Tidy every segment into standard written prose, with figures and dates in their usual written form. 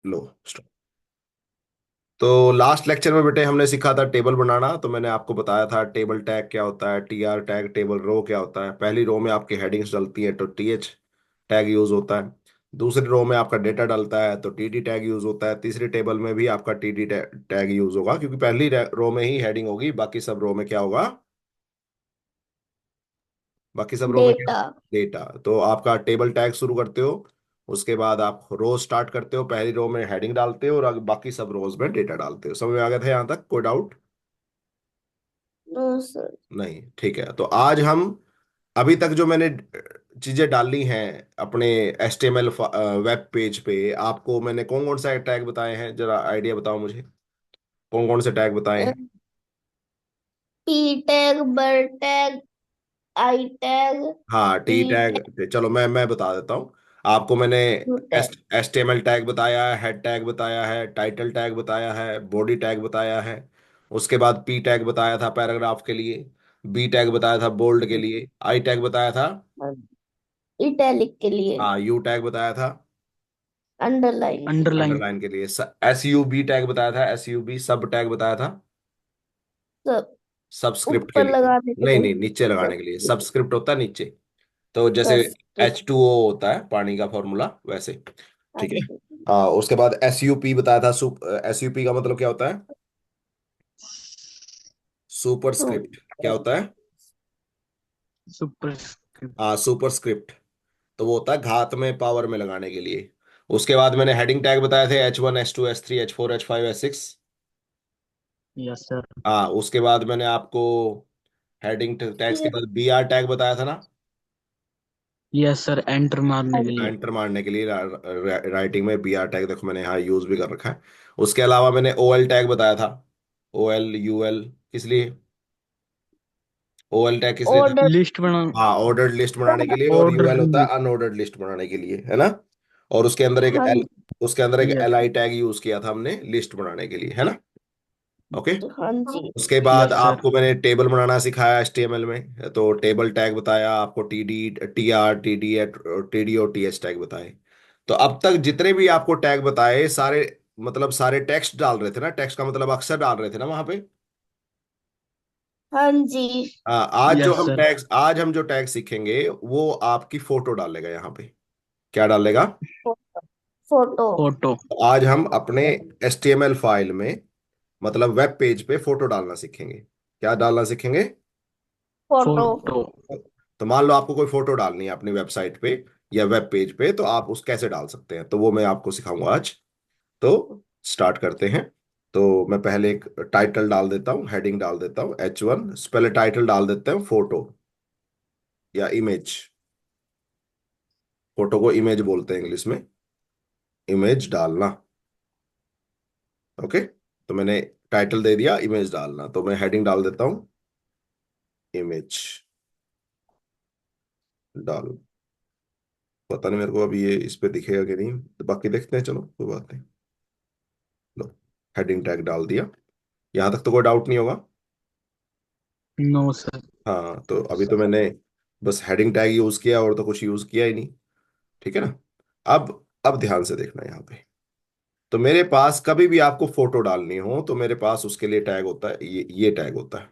लो stop। तो last lecture में बेटे हमने सीखा था टेबल बनाना। तो मैंने आपको बताया था टेबल टैग क्या होता है, T R tag, table row क्या होता है। पहली रो में आपकी हेडिंग्स डलती है तो टी एच टैग यूज होता है। दूसरी रो में आपका डेटा डलता है तो टी डी टैग यूज होता है। तीसरी टेबल में भी आपका टी डी टैग यूज होगा, क्योंकि पहली रो में ही हेडिंग होगी, बाकी सब रो में क्या होगा, बाकी सब रो में क्या, डेटा। डेटा। तो आपका टेबल टैग शुरू करते हो, उसके बाद आप रो स्टार्ट करते हो, पहली रो में हेडिंग डालते हो और आगे बाकी सब रोज में डेटा डालते हो। समझ में आ गया था यहाँ तक? कोई डाउट? No sir. नहीं, ठीक है। तो आज हम अभी तक जो मैंने चीजें डाली हैं अपने HTML वेब पेज पे, आपको मैंने कौन कौन सा टैग बताए हैं, जरा आइडिया बताओ मुझे, कौन कौन से टैग बताए हैं? पी टैग, बर टैग, आई टैग, हाँ, टी ई टैग, चलो मैं बता देता हूँ आपको। मैंने टैग। HTML टैग बताया है, हेड टैग बताया है, टाइटल टैग बताया है, बॉडी टैग बताया है। उसके बाद पी टैग बताया था पैराग्राफ के लिए, बी टैग बताया था बोल्ड के लिए, आई टैग बताया था, इटैलिक के लिए। हाँ, यू टैग बताया था अंडरलाइन के लिए। अंडरलाइन। अंडरलाइन के लिए, SUB टैग बताया था, SUB सब टैग बताया था, सब सबस्क्रिप्ट के ऊपर लिए। लगाने के नहीं लिए। नहीं, नीचे लगाने के लिए, सब सबस्क्रिप्ट होता है नीचे। तो जैसे सब्सक्रिप्ट। H2O होता है पानी का फॉर्मूला, वैसे। हाँ ठीक है। जी। हाँ, उसके बाद SUP बताया था। SUP का मतलब क्या होता है? सुपर तो स्क्रिप्ट क्या होता है? सुपरस्क्रिप्ट। हाँ, सुपर स्क्रिप्ट। तो वो होता है घात में, पावर में लगाने के लिए। उसके बाद मैंने हेडिंग टैग बताए थे, H1 H2 H3 H4 H5 H6। Yes sir. हाँ, उसके बाद मैंने आपको हेडिंग टैग्स के ये बाद BR टैग बताया था ना, यस सर, एंटर मारने के लिए। एंटर मारने के लिए। राइटिंग में BR टैग देखो मैंने यहाँ यूज भी कर रखा है। उसके अलावा मैंने OL टैग बताया था, OL UL, किस लिए? OL टैग किस लिए था? ऑर्डर। लिस्ट बना। हाँ, ऑर्डर्ड लिस्ट बनाने के लिए, और ऑर्डर UL होता है लिस्ट। अनऑर्डर्ड लिस्ट बनाने के लिए, है ना? और उसके अंदर एक हाँ एल, उसके अंदर एक यस। LI टैग यूज किया था हमने लिस्ट बनाने के लिए, है ना? ओके। हाँ जी। उसके बाद यस सर। आपको मैंने टेबल बनाना सिखाया HTML में, तो टेबल टैग बताया आपको, TD TR TD और TH टैग बताए। तो अब तक जितने भी आपको टैग बताए सारे, मतलब सारे टेक्स्ट डाल रहे थे ना, टेक्स्ट का मतलब अक्षर डाल रहे थे ना वहां पे। हाँ जी। हाँ, यस सर। आज हम जो टैग सीखेंगे वो आपकी फोटो डालेगा यहाँ पे। क्या डालेगा? फोटो। फोटो। तो आज हम अपने HTML फाइल में, मतलब वेब पेज पे फोटो डालना सीखेंगे। क्या डालना सीखेंगे? फोटो। फोटो। तो मान लो आपको कोई फोटो डालनी है अपनी वेबसाइट पे या वेब पेज पे, तो आप उस कैसे डाल सकते हैं, तो वो मैं आपको सिखाऊंगा आज। तो स्टार्ट करते हैं। तो मैं पहले एक टाइटल डाल देता हूँ, हेडिंग डाल देता हूँ H1, पहले टाइटल डाल देते हैं फोटो या इमेज। फोटो को इमेज बोलते हैं इंग्लिश में, इमेज डालना। ओके। तो मैंने टाइटल दे दिया, इमेज डालना, तो मैं हेडिंग डाल देता हूँ, इमेज डाल। पता नहीं मेरे को अभी ये इस पे दिखेगा कि नहीं, तो बाकी देखते हैं, चलो कोई बात नहीं। लो, हेडिंग टैग डाल दिया। यहां तक तो कोई डाउट नहीं होगा? No sir. हाँ, तो अभी तो मैंने बस हेडिंग टैग यूज किया, और तो कुछ यूज किया ही नहीं। ठीक है ना? अब ध्यान से देखना यहाँ पे। तो मेरे पास कभी भी आपको फोटो डालनी हो तो मेरे पास उसके लिए टैग होता है, ये टैग होता है।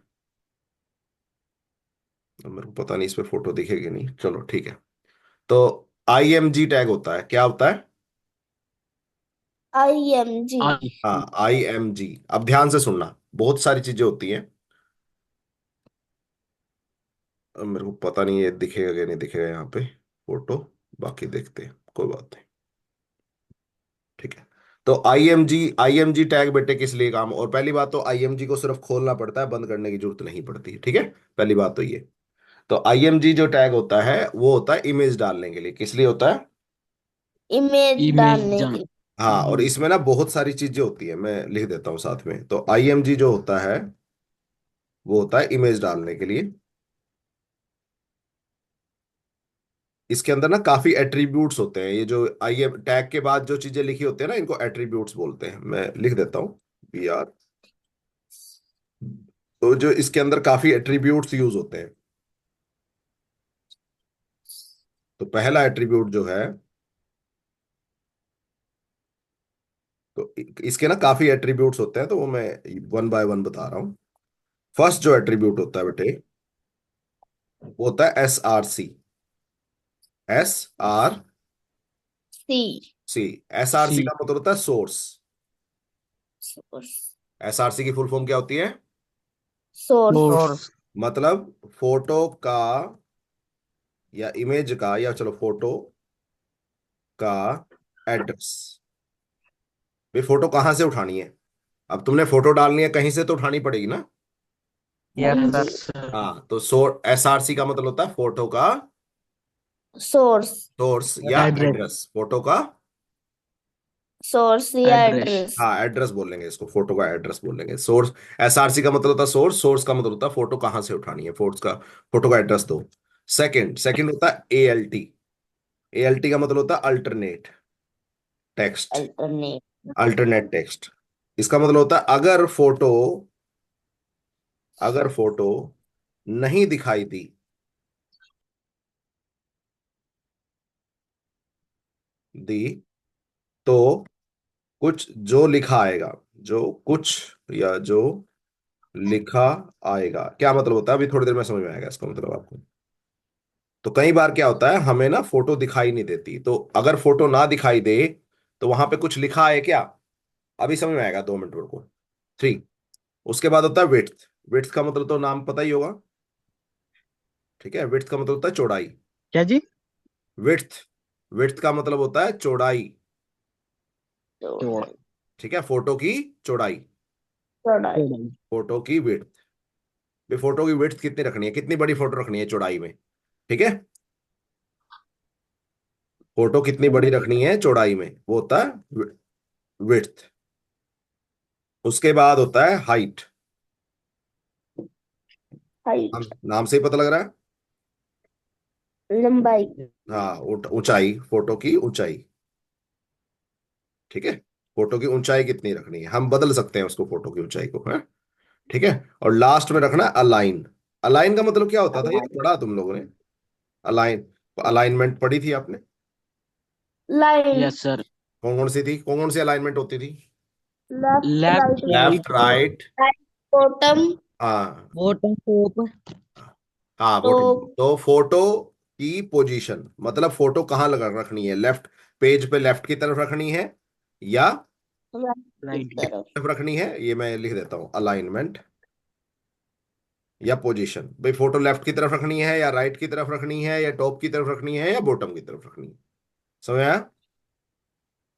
अब मेरे को पता नहीं इस पे फोटो दिखेगी नहीं, चलो ठीक है। तो IMG टैग होता है, क्या होता है? IMG। आई। हाँ, IMG। अब ध्यान से सुनना, बहुत सारी चीजें होती हैं। अब मेरे को पता नहीं ये दिखेगा कि नहीं दिखेगा यहाँ पे फोटो, बाकी देखते हैं, कोई बात नहीं। ठीक है। तो IMG टैग बेटे किस लिए काम, और पहली बात तो IMG को सिर्फ खोलना पड़ता है, बंद करने की जरूरत नहीं पड़ती है, ठीक है? पहली बात तो ये। तो IMG जो टैग होता है वो होता है इमेज डालने के लिए। किस लिए होता है? इमेज इमेज डालने जान। की। हाँ, और इसमें ना बहुत सारी चीजें होती है, मैं लिख देता हूँ साथ में। तो IMG जो होता है वो होता है इमेज डालने के लिए। इसके अंदर ना काफी एट्रीब्यूट्स होते हैं, ये जो आई एम टैग के बाद जो चीजें लिखी होती है ना, इनको एट्रीब्यूट्स बोलते हैं। मैं लिख देता हूँ, BR। तो जो इसके अंदर काफी एट्रीब्यूट्स यूज होते हैं। तो पहला एट्रीब्यूट जो है तो इसके ना काफी एट्रीब्यूट्स होते हैं, तो वो मैं वन बाय वन बता रहा हूँ। फर्स्ट जो एट्रीब्यूट होता है बेटे, वो होता है SRC। SRC। सी। SRC सी। का मतलब होता है सोर्स। सोर्स। SRC की फुल फॉर्म क्या होती है? सोर्स। सोर्स। मतलब फोटो का या इमेज का, या चलो फोटो का एड्रेस। भाई फोटो कहाँ से उठानी है? अब तुमने फोटो डालनी है कहीं से तो उठानी पड़ेगी ना। हाँ यस जी। सर। हाँ, तो SRC का मतलब होता है फोटो का सोर्स। सोर्स या एड्रेस। एड्रेस, फोटो का। सोर्स या एड्रेस। एड्रेस। हाँ, एड्रेस बोलेंगे इसको, फोटो का एड्रेस बोलेंगे सोर्स। SRC का मतलब होता है सोर्स, सोर्स का मतलब होता है फोटो कहाँ से उठानी है, फोटो का एड्रेस दो। सेकंड होता है ALT। ALT का मतलब होता है alternate text. Alternate. Alternate text, इसका मतलब होता है अगर फोटो नहीं दिखाई दी तो कुछ जो लिखा आएगा, जो कुछ या जो लिखा आएगा, क्या मतलब होता है अभी थोड़ी देर में समझ में आएगा इसका मतलब आपको। तो कई बार क्या होता है, हमें ना फोटो दिखाई नहीं देती, तो अगर फोटो ना दिखाई दे तो वहां पे कुछ लिखा है क्या? अभी समझ में आएगा, 2 मिनट रुको। 3। उसके बाद होता है विड्थ। विड्थ का मतलब तो नाम पता ही होगा। ठीक है, विड्थ का मतलब होता है चौड़ाई। क्या जी? विड्थ विड्थ का मतलब होता है चौड़ाई। चौड़ा। ठीक है, फोटो की चौड़ाई। चौड़ाई। चौड़ाई। फोटो की विड्थ। भी फोटो की विड्थ कितनी रखनी है, कितनी बड़ी फोटो रखनी है चौड़ाई में? ठीक है, फोटो कितनी बड़ी रखनी है चौड़ाई में, वो होता है विड्थ। उसके बाद होता है हाइट। नाम हाइट। नाम से ही पता लग रहा है। लंबाई। हाँ, ऊंचाई, फोटो की ऊंचाई। ठीक है, फोटो की ऊंचाई कितनी रखनी है, हम बदल सकते हैं उसको, फोटो की ऊंचाई को है। ठीक है, और लास्ट में रखना अलाइन। अलाइन का मतलब क्या होता था, ये तो पढ़ा तुम लोगों ने। अलाइन, अलाइनमेंट पढ़ी थी आपने। लाइन। Yes sir. कौन कौन सी अलाइनमेंट होती थी? Left left right. Left, right. Right. Bottom. हाँ, बॉटम टॉप। हाँ, तो बॉटम। तो फोटो की पोजीशन मतलब फोटो कहाँ लगा रखनी है, लेफ्ट पेज पे लेफ्ट की तरफ रखनी है, या राइट की राइट। तरफ। तरफ रखनी है, ये मैं लिख देता हूँ, अलाइनमेंट या पोजीशन। भाई फोटो लेफ्ट की तरफ रखनी है या राइट की तरफ रखनी है या टॉप की तरफ रखनी है या बॉटम की तरफ रखनी है? समझ आया?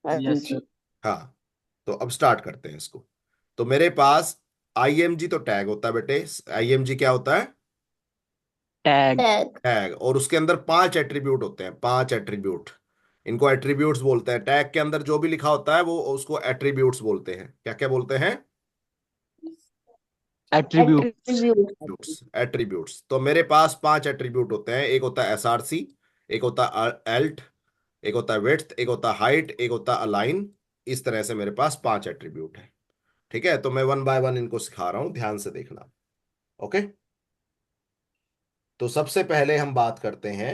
हाँ यस जी। सर। हाँ, तो अब स्टार्ट करते हैं इसको। तो मेरे पास IMG तो टैग होता है बेटे। IMG क्या होता है? टैग। टैग। टैग, और उसके अंदर 5 एट्रीब्यूट होते हैं, 5 एट्रीब्यूट। इनको एट्रीब्यूट्स बोलते हैं। टैग के अंदर जो भी लिखा होता है वो उसको एट्रीब्यूट्स बोलते हैं। क्या क्या बोलते हैं? एट्रीब्यूट्स। एट्रीब्यूट। एट्रीब्यूट्स। तो मेरे पास 5 एट्रीब्यूट होते हैं। एक होता है SRC, एक होता है एल्ट, एक होता है विड्थ, एक होता है हाइट, एक होता है अलाइन। इस तरह से मेरे पास 5 एट्रीब्यूट है। ठीक है, तो मैं वन बाय वन इनको सिखा रहा हूं, ध्यान से देखना। ओके, तो सबसे पहले हम बात करते हैं।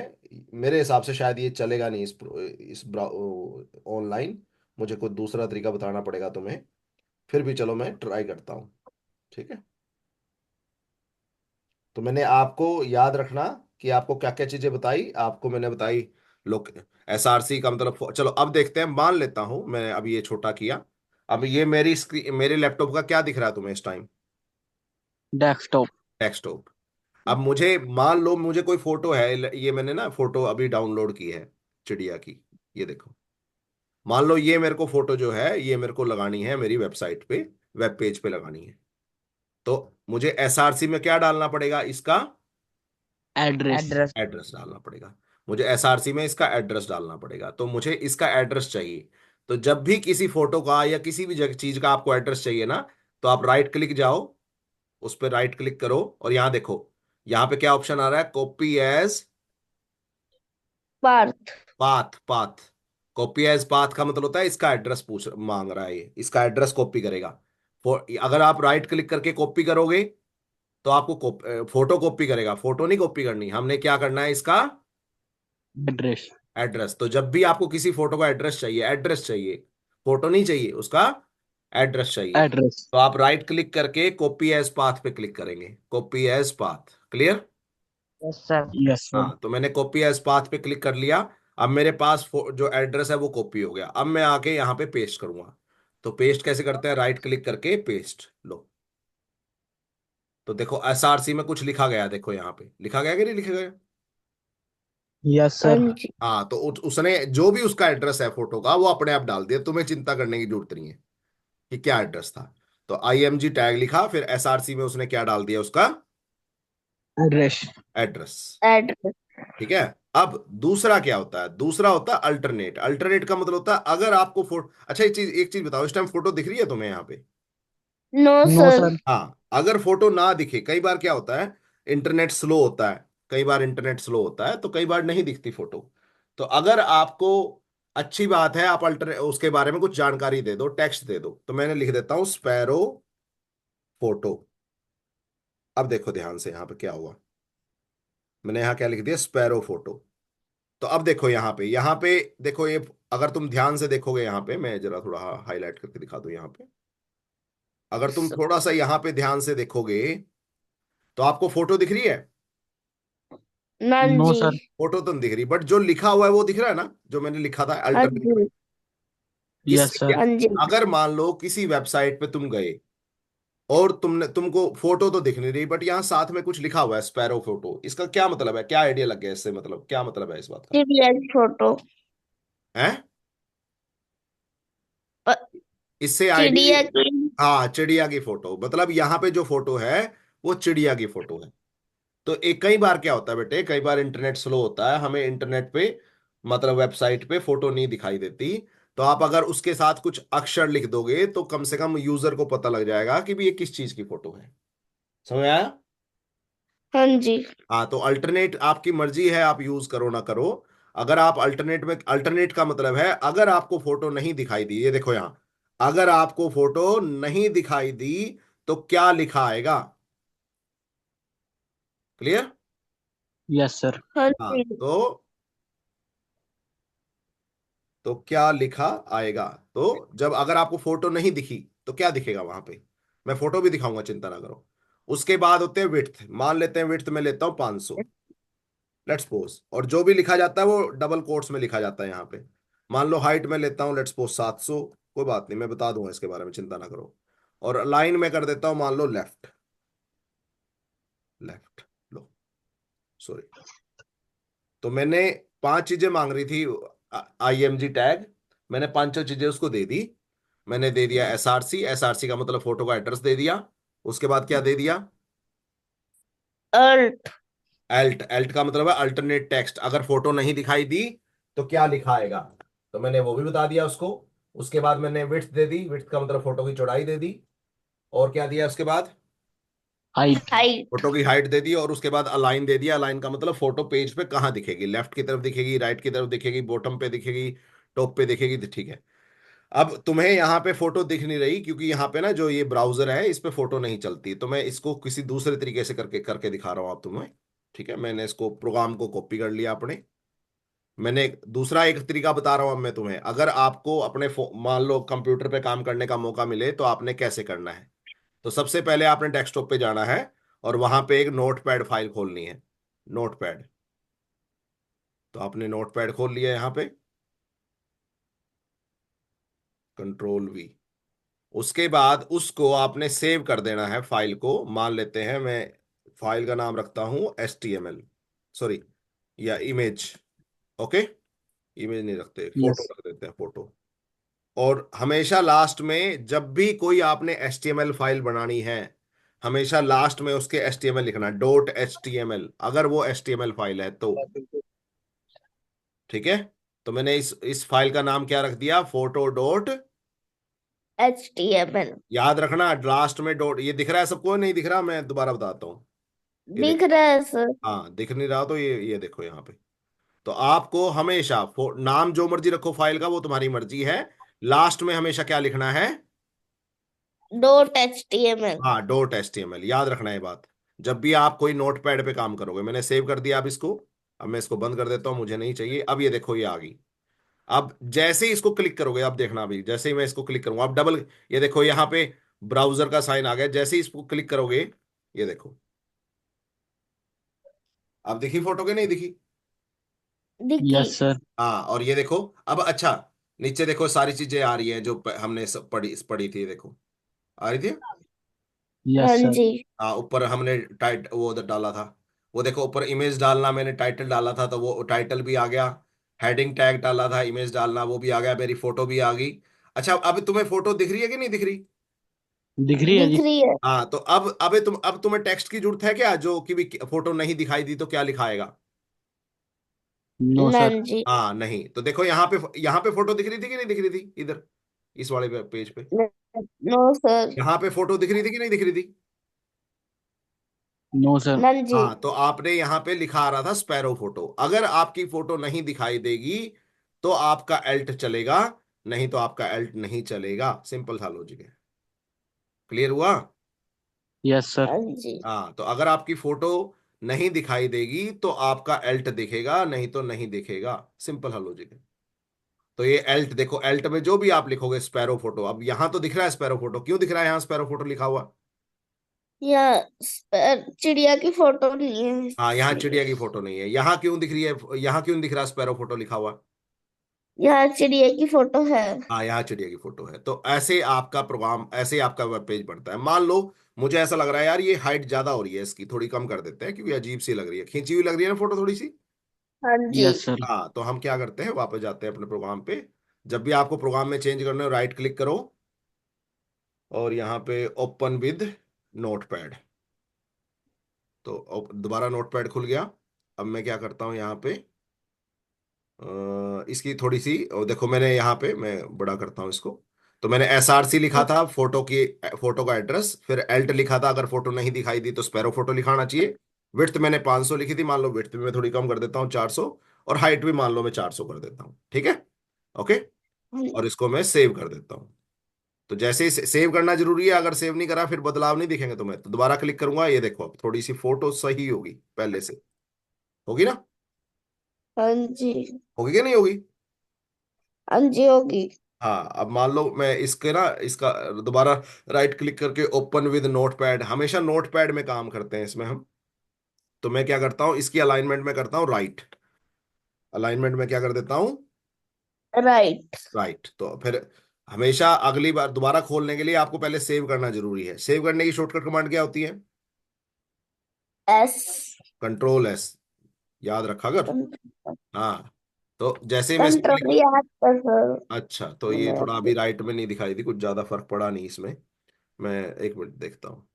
मेरे हिसाब से शायद ये चलेगा नहीं इस ऑनलाइन। मुझे कोई दूसरा तरीका बताना पड़ेगा तुम्हें। फिर भी चलो मैं ट्राई करता हूँ। ठीक है, तो मैंने आपको याद रखना कि आपको क्या क्या चीजें बताई, आपको मैंने बताई। लोग, SRC का मतलब, चलो अब देखते हैं। मान लेता हूं मैं अब ये छोटा किया। अब ये मेरी स्क्रीन, मेरे लैपटॉप का क्या दिख रहा है तुम्हें इस टाइम? डेस्कटॉप। डेस्कटॉप। अब मुझे मान लो मुझे कोई फोटो है, ये मैंने ना फोटो अभी डाउनलोड की है, चिड़िया की। ये देखो, मान लो ये मेरे को फोटो जो है ये मेरे को लगानी है मेरी वेबसाइट पे, वेब पेज पे लगानी है। तो मुझे SRC में क्या डालना पड़ेगा, इसका एड्रेस। एड्रेस। एड्रेस डालना पड़ेगा। मुझे SRC में इसका एड्रेस डालना पड़ेगा, तो मुझे इसका एड्रेस चाहिए। तो जब भी किसी फोटो का या किसी भी चीज का आपको एड्रेस चाहिए ना, तो आप राइट क्लिक जाओ, उस पर राइट क्लिक करो, और यहां देखो, यहां पे क्या ऑप्शन आ रहा है, copy as path. Path. Path, copy as path का मतलब होता है इसका एड्रेस पूछ मांग रहा है, ये इसका एड्रेस कॉपी करेगा। अगर आप राइट क्लिक करके कॉपी करोगे तो आपको फोटो कॉपी करेगा, फोटो नहीं कॉपी करनी, हमने क्या करना है, इसका एड्रेस। एड्रेस। तो जब भी आपको किसी फोटो का एड्रेस चाहिए, एड्रेस चाहिए, फोटो नहीं चाहिए, उसका एड्रेस चाहिए। एड्रेस। तो आप राइट क्लिक करके कॉपी एज पाथ पे क्लिक करेंगे, copy as path. Clear? Yes sir. Yes sir. हाँ, तो मैंने कॉपी एज पाथ पे क्लिक कर लिया। अब मेरे पास जो एड्रेस है वो कॉपी हो गया। अब मैं आके यहाँ पे पेस्ट करूंगा। तो पेस्ट कैसे करते हैं? राइट क्लिक करके पेस्ट लो। तो देखो एसआरसी में कुछ लिखा गया, देखो यहाँ पे लिखा गया कि नहीं लिखा गया? यस हाँ सर। जी। हाँ, तो उसने जो भी उसका एड्रेस है फोटो का वो अपने आप डाल दिया, तुम्हें चिंता करने की जरूरत नहीं है कि क्या एड्रेस था। तो आईएमजी टैग लिखा, फिर एसआरसी में उसने क्या डाल दिया? उसका एड्रेस। एड्रेस। एड्रेस। ठीक है। अब दूसरा क्या होता है? दूसरा होता है अल्टरनेट। अल्टरनेट का मतलब होता है अगर आपको फोटो, अच्छा एक चीज बताओ, इस टाइम फोटो दिख रही है तुम्हें यहाँ पे? No no sir. सर। हाँ, अगर फोटो ना दिखे, कई बार क्या होता है, इंटरनेट स्लो होता है, कई बार इंटरनेट स्लो होता है तो कई बार नहीं दिखती फोटो। तो अगर आपको, अच्छी बात है, आप अल्टर उसके बारे में कुछ जानकारी दे दो, टेक्स्ट दे दो। तो मैंने लिख देता हूं स्पैरो फोटो। अब देखो ध्यान से यहाँ पे क्या हुआ। मैंने यहाँ क्या लिख दिया? Sparrow photo. तो अब देखो यहाँ पे देखो ये, अगर तुम ध्यान से देखोगे यहाँ पे, मैं जरा थोड़ा हाईलाइट करके दिखा दूं यहाँ पे। अगर तुम थोड़ा सा यहाँ पे ध्यान से देखोगे तो आपको फोटो दिख रही है? ना नो जी। सर। फोटो तो नहीं दिख रही, बट जो लिखा हुआ है वो दिख रहा है ना, जो मैंने लिखा था हाँ अल्टरनेट में। जी। इससे यस सर। क्या, हाँ जी। अगर मान लो किसी वेबसाइट पे तुम गए और तुमको फोटो तो दिख नहीं रही, बट यहाँ साथ में कुछ लिखा हुआ है स्पैरो फोटो, इसका क्या मतलब है? क्या आइडिया लग गया इससे? मतलब क्या मतलब है इस बात का? चिड़िया फोटो। है? इससे आइडिया, चिड़िया की। हाँ, चिड़िया की फोटो। मतलब यहाँ पे जो फोटो है वो चिड़िया की फोटो है। तो एक कई बार क्या होता है बेटे, कई बार इंटरनेट स्लो होता है, हमें इंटरनेट पे, मतलब वेबसाइट पे फोटो नहीं दिखाई देती। तो आप अगर उसके साथ कुछ अक्षर लिख दोगे तो कम से कम यूजर को पता लग जाएगा कि भी ये किस चीज की फोटो है। समझ आया? हाँ जी। हाँ, तो अल्टरनेट आपकी मर्जी है, आप यूज करो ना करो। अगर आप अल्टरनेट में, अल्टरनेट का मतलब है अगर आपको फोटो नहीं दिखाई दी, ये देखो यहाँ, अगर आपको फोटो नहीं दिखाई दी तो क्या लिखा आएगा? क्लियर? Yes sir. हाँ हाँ, जी। तो क्या लिखा आएगा? तो जब अगर आपको फोटो नहीं दिखी तो क्या दिखेगा वहां पे? मैं फोटो भी दिखाऊंगा, चिंता ना करो। उसके बाद होते हैं विड्थ। मान लेते हैं विड्थ में लेता हूं 500, लेट्स सपोज। और जो भी लिखा जाता है वो डबल कोट्स में लिखा जाता है यहाँ पे। मान लो हाइट में लेता हूँ लेट्स सपोज 700, कोई बात नहीं, मैं बता दूंगा इसके बारे में, चिंता ना करो। और लाइन में कर देता हूँ मान लो लेफ्ट, लेफ्ट, लो, सॉरी। तो मैंने 5 चीजें मांग रही थी, आईएमजी टैग, मैंने पांचों चीजें उसको दे दी। मैंने दे दिया एसआरसी, एसआरसी का मतलब फोटो का एड्रेस दे दिया। उसके बाद क्या दे दिया? अल्ट। एल्ट, एल्ट का मतलब है अल्टरनेट टेक्स्ट, अगर फोटो नहीं दिखाई दी तो क्या लिखा आएगा। तो मैंने वो भी बता दिया उसको। उसके बाद मैंने विड्थ दे दी, विड्थ का मतलब फोटो की चौड़ाई दे दी। और क्या दिया उसके बाद? हाइट। हाइट। फोटो की हाइट दे दी। और उसके बाद अलाइन दे दिया। अलाइन का मतलब फोटो पेज पे कहाँ दिखेगी, लेफ्ट की तरफ दिखेगी, राइट की तरफ दिखेगी, बॉटम पे दिखेगी, टॉप पे दिखेगी, तो ठीक है। अब तुम्हें यहाँ पे फोटो दिख नहीं रही क्योंकि यहाँ पे ना जो ये ब्राउजर है इस पे फोटो नहीं चलती, तो मैं इसको किसी दूसरे तरीके से करके करके दिखा रहा हूँ आप तुम्हें। ठीक है, मैंने इसको प्रोग्राम को कॉपी कर लिया अपने। मैंने दूसरा एक तरीका बता रहा हूँ अब मैं तुम्हें, अगर आपको अपने मान लो कंप्यूटर पे काम करने का मौका मिले तो आपने कैसे करना है। तो सबसे पहले आपने डेस्कटॉप पे जाना है और वहां पे एक नोटपैड फाइल खोलनी है, नोटपैड। तो आपने नोटपैड खोल लिया यहाँ पे, कंट्रोल वी। उसके बाद उसको आपने सेव कर देना है फाइल को। मान लेते हैं मैं फाइल का नाम रखता हूं HTML, सॉरी, या इमेज। ओके, इमेज नहीं रखते, फोटो यस। रख देते हैं, फोटो। और हमेशा लास्ट में जब भी कोई आपने HTML फाइल बनानी है, हमेशा लास्ट में उसके HTML लिखना, .html, अगर वो HTML फाइल है तो। ठीक है, तो मैंने इस फाइल का नाम क्या रख दिया? Photo dot. HTML। याद रखना लास्ट में डॉट, ये दिख रहा है सबको? नहीं दिख रहा, मैं दोबारा बताता हूँ। ये दिख देखो, रहा है सर। हाँ दिख नहीं रहा तो ये देखो यहाँ पे। तो आपको हमेशा नाम जो मर्जी रखो फाइल का, वो तुम्हारी मर्जी है। लास्ट में हमेशा क्या लिखना है? .html। हाँ, .html, याद रखना है बात। जब भी आप कोई नोटपैड पे काम करोगे। मैंने सेव कर दिया अब इसको। अब मैं इसको बंद कर देता हूँ, मुझे नहीं चाहिए। अब ये देखो ये आ गई। अब जैसे ही इसको क्लिक करोगे, आप देखना अभी जैसे ही मैं इसको क्लिक करूंगा, आप डबल, ये देखो यहाँ पे ब्राउजर का साइन आ गया, जैसे ही इसको क्लिक करोगे, ये देखो, अब दिखी फोटो के नहीं दिखी? दिखी। Yes sir. हाँ, और ये देखो अब, अच्छा, नीचे देखो सारी चीजें आ रही हैं जो हमने सब पढ़ी पढ़ी थी, देखो आ रही थी। हाँ यस सर। जी। हाँ, ऊपर हमने टाइट वो उधर डाला था, वो देखो ऊपर इमेज डालना, मैंने टाइटल डाला था तो वो टाइटल भी आ गया, हेडिंग टैग डाला था, इमेज डालना वो भी आ गया, मेरी फोटो भी आ गई। अच्छा, अब तुम्हें फोटो दिख रही है कि नहीं दिख रही? दिख रही है दिख जी। रही है। हाँ, तो अब तुम्हें टेक्स्ट की जरूरत है क्या, जो कि भी फोटो नहीं दिखाई दी तो क्या लिखाएगा? नो हाँ सर। जी। हाँ, नहीं, तो देखो यहाँ पे फोटो दिख रही थी कि नहीं दिख रही थी इधर, इस वाले पेज पे? No sir. यहाँ पे फोटो दिख रही थी कि नहीं दिख रही थी? No sir. हाँ जी। हाँ, तो आपने यहाँ पे लिखा आ रहा था स्पैरो फोटो, अगर आपकी फोटो नहीं दिखाई देगी तो आपका एल्ट चलेगा, नहीं तो आपका एल्ट नहीं चलेगा, सिंपल सा लॉजिक है। क्लियर हुआ? Yes sir. हाँ जी। हाँ, तो अगर आपकी फोटो नहीं दिखाई देगी तो आपका एल्ट दिखेगा, नहीं तो नहीं दिखेगा, सिंपल सा लॉजिक है। तो ये एल्ट देखो, एल्ट में जो भी आप लिखोगे स्पैरो फोटो, अब यहां तो दिख रहा है स्पैरो फोटो, क्यों दिख रहा है यहाँ स्पैरो फोटो लिखा हुआ? यहाँ चिड़िया की फोटो नहीं है हाँ, यहाँ इसलिए। चिड़िया की फोटो नहीं है, यहाँ क्यों दिख रही है, यहाँ क्यों दिख रहा है स्पैरो फोटो लिखा हुआ? यहाँ चिड़िया की फोटो है। हाँ, यहाँ चिड़िया की फोटो है, तो ऐसे आपका प्रोग्राम, ऐसे आपका वेब पेज बनता है। मान लो मुझे ऐसा लग रहा है यार ये हाइट ज्यादा हो रही है, इसकी थोड़ी कम कर देते हैं क्योंकि अजीब सी लग रही है, खींची हुई लग रही है ना फोटो थोड़ी सी। हाँ जी। Yes sir. हाँ, तो हम क्या करते हैं, वापस जाते हैं अपने प्रोग्राम पे। जब भी आपको प्रोग्राम में चेंज करना हो, राइट क्लिक करो और यहाँ पे ओपन विद नोटपैड, तो दोबारा नोटपैड खुल गया। अब मैं क्या करता हूँ यहाँ पे, इसकी थोड़ी सी, और देखो मैंने यहाँ पे, मैं बड़ा करता हूँ इसको, तो मैंने SRC लिखा था फोटो की, फोटो का एड्रेस, फिर एल्ट लिखा था, अगर फोटो नहीं दिखाई दी तो स्पैरो फोटो लिखाना चाहिए। विड्थ मैंने 500 लिखी थी, मान लो विड्थ भी मैं थोड़ी कम कर देता हूँ 400, और हाइट भी मान लो मैं 400 कर देता हूँ, ठीक है? ओके, और इसको मैं सेव कर देता हूँ। तो जैसे ही सेव करना जरूरी है, अगर सेव नहीं करा फिर बदलाव नहीं दिखेंगे तुम्हें, तो दोबारा क्लिक करूंगा, ये देखो अब थोड़ी सी फोटो सही होगी पहले से, होगी ना? हाँ जी। होगी क्या नहीं होगी? हाँ जी होगी। हाँ, अब मान लो मैं इसके ना, इसका दोबारा राइट क्लिक करके ओपन विद नोटपैड, हमेशा नोटपैड में काम करते हैं इसमें हम, तो मैं क्या करता हूँ, इसकी अलाइनमेंट में करता हूँ राइट, अलाइनमेंट में क्या कर देता हूँ, राइट। राइट, तो फिर हमेशा अगली बार दोबारा खोलने के लिए आपको पहले सेव करना जरूरी है। सेव करने की शॉर्टकट कमांड क्या होती है? एस। कंट्रोल S, याद रखा कर। हाँ, तो जैसे ही मैं इस कंट्रोल याद कर सर। अच्छा, तो ये थोड़ा अभी राइट में नहीं दिखाई दी, कुछ ज्यादा फर्क पड़ा नहीं इसमें, मैं एक मिनट देखता हूँ।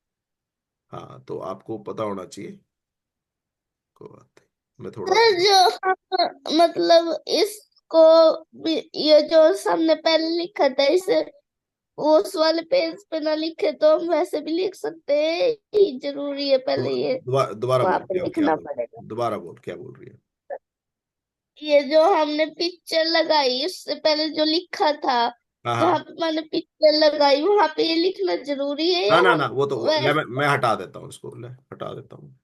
हाँ, तो आपको पता होना चाहिए, कोई बात नहीं, मैं थोड़ा सर सा, जो हम मतलब इसको ये जो हमने पहले लिखा था इसे वो उस वाले पेज पे ना लिखे तो हम वैसे भी लिख सकते हैं, ये जरूरी है पहले ये दोबारा दोबारा वहां बोल, पे क्या लिखना बोल, पड़ेगा। दोबारा बोल क्या बोल रही है? ये जो हमने पिक्चर लगाई उससे पहले जो लिखा था, हाँ जहाँ हाँ, पे मैंने पिक्चर लगाई वहां पे ये लिखना जरूरी है ना या ना ना, हम वो तो ले, वैसे। मैं हटा देता हूँ इसको, ले हटा देता हूँ,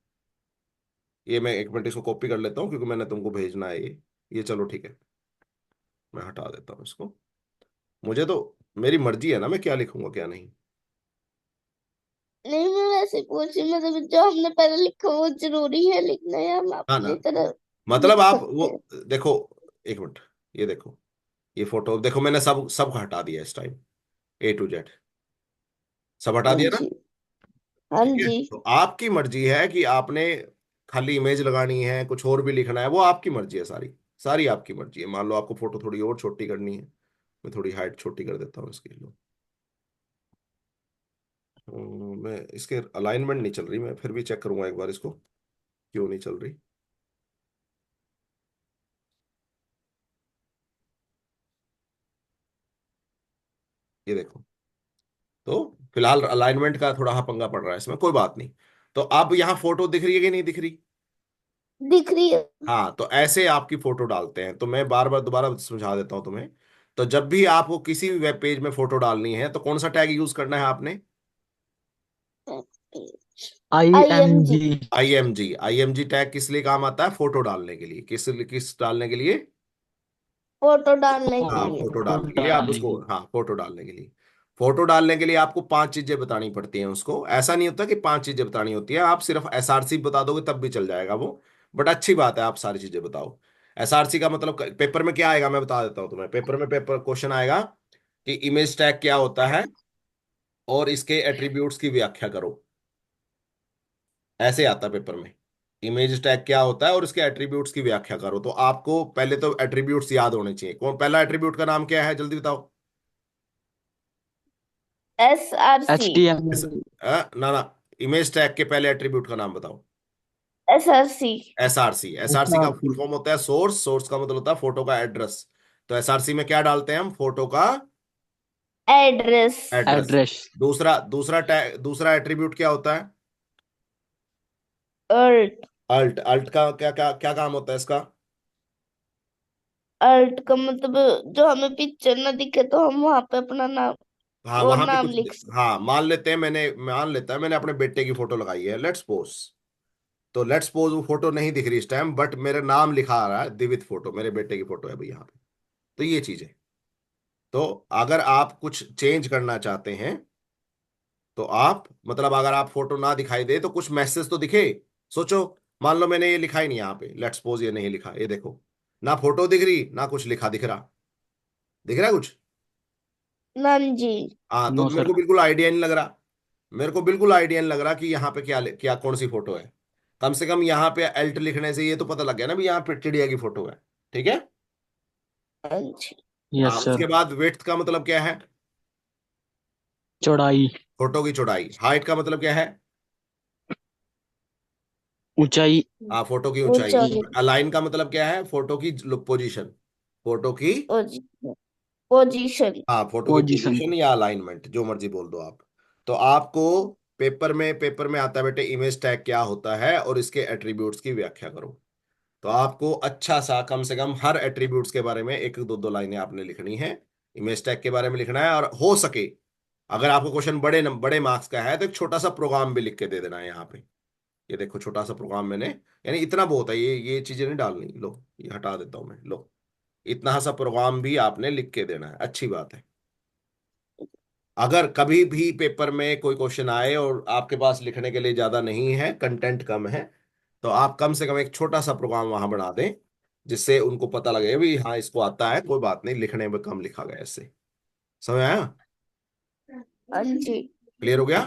ये मैं एक मिनट इसको कॉपी कर लेता हूँ क्योंकि मैंने तुमको भेजना है ये चलो ठीक है, मैं हटा देता हूँ इसको, मुझे तो मेरी मर्जी है ना मैं क्या लिखूंगा क्या नहीं। नहीं मैं वैसे पूछ रही मतलब जो हमने पहले लिखा वो जरूरी है लिखना या हम हाँ अपनी ना, तरह मतलब लिख आप वो सकते हैं। देखो, एक मिनट, ये देखो, ये फोटो देखो, मैंने सब सब हटा दिया इस टाइम, A to Z सब हटा हाँ दिया ना? जी। हाँ ठीक है, जी। तो आपकी मर्जी है कि आपने खाली इमेज लगानी है, कुछ और भी लिखना है, वो आपकी मर्जी है, सारी सारी आपकी मर्जी है। मान लो आपको फोटो थोड़ी और छोटी करनी है, मैं थोड़ी हाइट छोटी कर देता हूँ इसकी लो, मैं इसके अलाइनमेंट नहीं चल रही, मैं फिर भी चेक करूंगा एक बार इसको, क्यों नहीं चल रही। ये देखो, तो फिलहाल अलाइनमेंट का थोड़ा हाँ पंगा पड़ रहा है इसमें, कोई बात नहीं। तो अब यहाँ फोटो दिख रही है कि नहीं दिख रही? दिख रही है। हाँ, तो ऐसे आपकी फोटो डालते हैं, तो मैं बार बार दोबारा समझा देता हूँ तुम्हें। तो जब भी आपको किसी भी वेब पेज में फोटो डालनी है तो कौन सा टैग यूज करना है आपने? I I M M G. जी IMG, IMG टैग किस लिए काम आता है? फोटो डालने के लिए, किस डालने के लिए? फोटो डालने के हाँ, लिए। फोटो फोटो डालने के लिए आप डालने उसको, के लिए। हाँ फोटो डालने के लिए। फोटो डालने के लिए आपको 5 चीजें बतानी पड़ती हैं उसको। ऐसा नहीं होता कि 5 चीजें बतानी होती है, आप सिर्फ एसआरसी बता दोगे तब भी चल जाएगा वो। बट अच्छी बात है आप सारी चीजें बताओ। एसआरसी का मतलब पेपर में क्या आएगा मैं बता देता हूँ तुम्हें। पेपर में पेपर क्वेश्चन आएगा कि इमेज टैग क्या होता है और इसके एट्रीब्यूट्स की व्याख्या करो। ऐसे आता है पेपर में। इमेज टैग क्या होता है और इसके एट्रीब्यूट्स की व्याख्या करो। तो आपको पहले तो एट्रीब्यूट्स याद होने चाहिए। कौन पहला एट्रीब्यूट का नाम क्या है जल्दी बताओ। SRC। HTML। ना ना, इमेज टैग के पहले एट्रीब्यूट का नाम बताओ। SRC। एसआरसी। एसआरसी का SRC। फुल फॉर्म होता है सोर्स। सोर्स का मतलब होता है फोटो का एड्रेस। तो एसआरसी में क्या डालते हैं हम, फोटो का एड्रेस। एड्रेस। एड्रेस। दूसरा दूसरा टैग, दूसरा एट्रीब्यूट क्या होता है। अल्ट। अल्ट। अल्ट का क्या क्या क्या काम होता है इसका। अल्ट का मतलब जो हमें पिक्चर ना दिखे तो हम वहां पे अपना नाम, हाँ वो वहां पे नाम कुछ, लिख सकते। हाँ मान लेते हैं मैंने, मान लेता है मैंने अपने बेटे की फोटो लगाई है, लेट्स सपोज। तो लेट्स सपोज वो फोटो नहीं दिख रही इस टाइम, बट मेरा नाम लिखा आ रहा है दिवित फोटो, मेरे बेटे की फोटो है भाई यहाँ पे। तो ये चीज है। तो अगर आप कुछ चेंज करना चाहते हैं तो आप मतलब अगर आप फोटो ना दिखाई दे तो कुछ मैसेज तो दिखे। सोचो, मान लो मैंने ये लिखा ही नहीं यहाँ पे, लेट्स सपोज ये नहीं लिखा, ये देखो, ना फोटो दिख रही ना कुछ लिखा दिख रहा। दिख रहा है कुछ। नाम जी। हाँ तो नो मेरे सर। को बिल्कुल आइडिया नहीं लग रहा। मेरे को बिल्कुल आइडिया नहीं लग रहा कि यहाँ पे क्या क्या कौन सी फोटो है। कम से कम यहाँ पे एल्ट लिखने से ये तो पता लग गया ना भी यहाँ पे चिड़िया की फोटो है। ठीक है। हाँ जी। हाँ यस सर। उसके बाद वेट का मतलब क्या है। चौड़ाई। फोटो की चौड़ाई। हाइट का मतलब क्या है। ऊंचाई। हाँ फोटो की ऊंचाई। ऊंचाई। अलाइन का मतलब क्या है, फोटो की पोजीशन। फोटो की, पोजीशन। हाँ फोटो की पोजीशन। पोजीशन या अलाइनमेंट जो मर्जी बोल दो आप। तो आपको पेपर में आता है बेटे इमेज टैग क्या होता है और इसके एट्रीब्यूट्स की व्याख्या करो। तो आपको अच्छा सा कम से कम हर एट्रीब्यूट्स के बारे में एक दो दो लाइनें आपने लिखनी है। इमेज टैग के बारे में लिखना है, और हो सके अगर आपको क्वेश्चन बड़े मार्क्स का है तो एक छोटा सा प्रोग्राम भी लिख के दे देना है यहाँ पे। ये देखो छोटा सा प्रोग्राम मैंने, यानी इतना बहुत है, ये चीजें नहीं डालनी। लो ये हटा देता हूँ मैं, लो इतना सा प्रोग्राम भी आपने लिख के देना है। अच्छी बात है। अगर कभी भी पेपर में कोई क्वेश्चन आए और आपके पास लिखने के लिए ज्यादा नहीं है, कंटेंट कम है, तो आप कम से कम एक छोटा सा प्रोग्राम वहां बना दें जिससे उनको पता लगे भी हाँ इसको आता है, कोई बात नहीं लिखने में कम लिखा गया इससे। समझ आया। हाँ जी। क्लियर हो गया।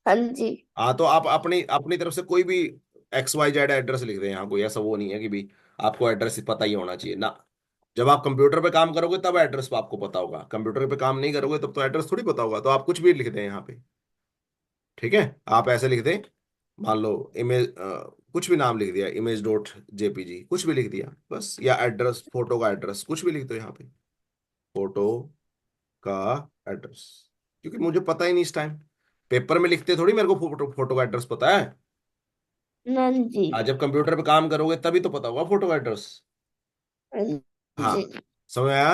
हाँ जी। हाँ तो आप अपनी अपनी तरफ से कोई भी XYZ एड्रेस लिख दें यहाँ, कोई ऐसा वो नहीं है कि भी आपको एड्रेस पता ही होना चाहिए ना। जब आप कंप्यूटर पे काम करोगे तब एड्रेस आपको पता होगा, कंप्यूटर पे काम नहीं करोगे तब तो एड्रेस थोड़ी पता होगा। तो आप कुछ भी लिख दें यहाँ पे। ठीक है। आप ऐसे लिख दें, मान लो इमेज, कुछ भी नाम लिख दिया, image.jpg कुछ भी लिख दिया बस, या एड्रेस, फोटो का एड्रेस कुछ भी लिख दो यहाँ पे। फोटो का एड्रेस, क्योंकि मुझे पता ही नहीं इस टाइम। पेपर में लिखते थोड़ी मेरे को फोटो फोटो का एड्रेस पता है। हाँ जी। आज जब कंप्यूटर पे काम करोगे तभी तो पता होगा फोटो का एड्रेस। हाँ जी। हाँ समझ आया।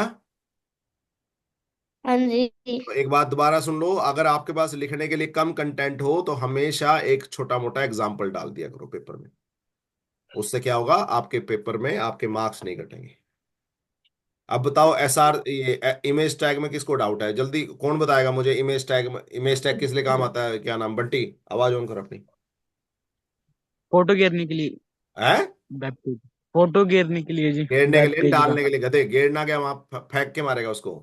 हाँ जी। तो एक बात दोबारा सुन लो, अगर आपके पास लिखने के लिए कम कंटेंट हो तो हमेशा एक छोटा मोटा एग्जाम्पल डाल दिया करो पेपर में। उससे क्या होगा, आपके पेपर में आपके मार्क्स नहीं घटेंगे। अब बताओ ये इमेज टैग में किसको डाउट है, जल्दी कौन बताएगा मुझे। इमेज टैग किस लिए काम आता है, क्या नाम, बंटी आवाज ऑन कर अपनी। फोटो गिरने के लिए। है वेब पेज। फोटो गिरने के लिए जी। घेरने के वेब लिए, पेज का। डालने के लिए गधे, घेरना क्या वहां फेंक के मारेगा उसको।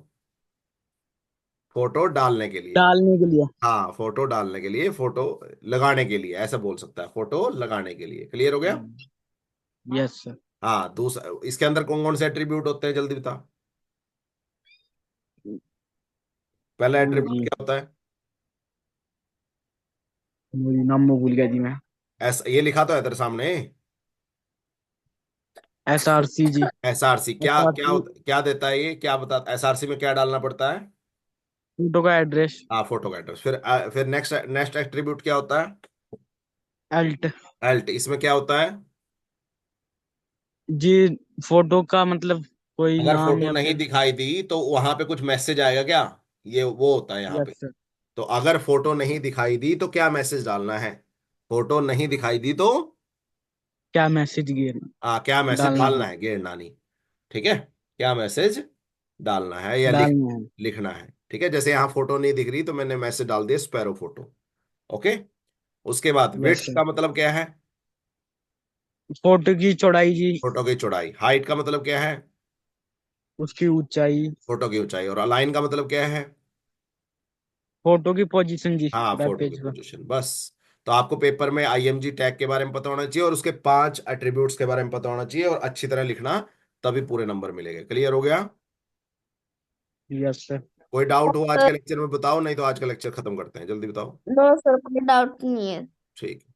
फोटो डालने के लिए। डालने के लिए। हाँ फोटो डालने के लिए, फोटो लगाने के लिए ऐसा बोल सकता है, फोटो लगाने के लिए। क्लियर हो गया। Yes sir. हाँ दूसरा इसके अंदर कौन कौन से एट्रीब्यूट होते हैं जल्दी बता। पहला एट्रीब्यूट जी। क्या होता है। मुझे नाम वो भूल गया जी मैं। ऐसा ये लिखा तो है तेरे सामने। SRC जी। एसआरसी क्या क्या SRC। क्या देता है, ये क्या बता, एसआरसी में क्या डालना पड़ता है। फोटो का एड्रेस। हाँ फोटो का एड्रेस। फिर नेक्स्ट नेक्स्ट एट्रीब्यूट क्या होता है। अल्ट। एल्ट, इसमें क्या होता है। जी। फोटो का मतलब कोई अगर नाम फोटो या नहीं फिर। दिखाई दी तो वहां पे कुछ मैसेज आएगा क्या, ये वो होता है यहाँ पे। Yes sir. तो अगर फोटो नहीं दिखाई दी तो क्या मैसेज डालना है। फोटो नहीं दिखाई दी तो क्या मैसेज गिर क्या मैसेज डालना डालना है। है, गेर नानी। ठीक है। क्या मैसेज डालना है या डालना है। लिखना है। ठीक है, जैसे यहाँ फोटो नहीं दिख रही तो मैंने मैसेज डाल दिया स्पैरो फोटो। ओके। उसके बाद यस विड्थ सर। का मतलब क्या है? फोटो की चौड़ाई जी। फोटो की चौड़ाई। हाइट का मतलब क्या है? उसकी ऊंचाई। फोटो की ऊंचाई। और अलाइन का मतलब क्या है? फोटो की पोजीशन जी, हाँ, वेब फोटो की पेज पर। पोजीशन। बस। तो आपको पेपर में आईएमजी टैग के बारे में पता होना चाहिए और उसके 5 एट्रीब्यूट्स के बारे में पता होना चाहिए और अच्छी तरह लिखना, तभी पूरे नंबर मिलेंगे। क्लियर हो गया? Yes sir. कोई डाउट हो आज के लेक्चर में बताओ, नहीं तो आज का लेक्चर खत्म करते हैं, जल्दी बताओ। नो सर, कोई डाउट नहीं है। ठीक है।